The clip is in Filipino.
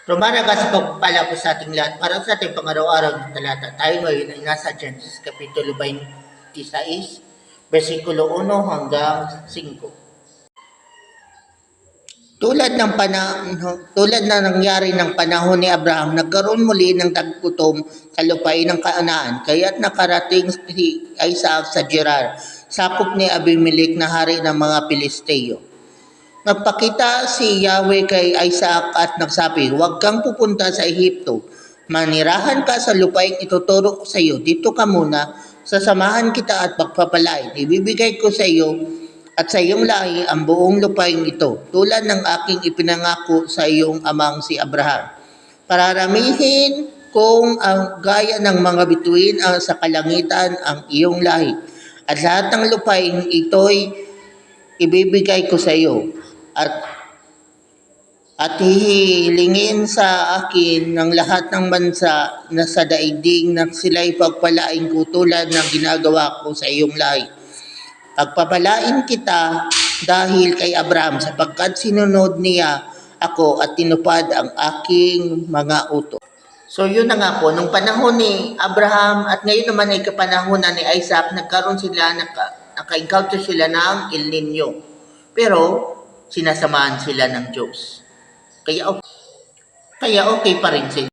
Rumaraga sa pagpapala po sa ating lahat para sa ating pang-araw-araw na talata. Tayo ngayon ay nasa Genesis Kapitulo 26, versikulo 1 hanggang 5. Tulad na nangyari ng panahon ni Abraham, nagkaroon muli ng tagputom sa lupain ng Kaanaan, kaya't nakarating si Isaac sa Gerar, sakop ni Abimelech na hari ng mga Pilisteo. Nagpakita si Yahweh kay Isaac at nagsabi, "Huwag kang pupunta sa Ehipto. Manirahan ka sa lupaing ituturo ko sa iyo. Dito ka muna, sasamahan kita at pagpapalain. Ibibigay ko sa iyo at sa iyong lahi ang buong lupaing ito, tulad ng aking ipinangako sa iyong amang si Abraham. Pararamihin kung ang gaya ng mga bituin ang sa kalangitan ang iyong lahi. At lahat ng lupaing ito'y ibibigay ko sa iyo at hihilingin sa akin ng lahat ng bansa na sa daigdig na sila'y pagpalain ko tulad ng ginagawa ko sa iyong lahi. Pagpapalain kita dahil kay Abraham sapagkat sinunod niya ako at tinupad ang aking mga utos." So yun na nga po, nung panahon ni Abraham at ngayon naman ay kapanahonan ni Isaac, naka-encounter sila ng El Nino. Pero sinasamahan sila ng Diyos. Kaya okay pa rin sila.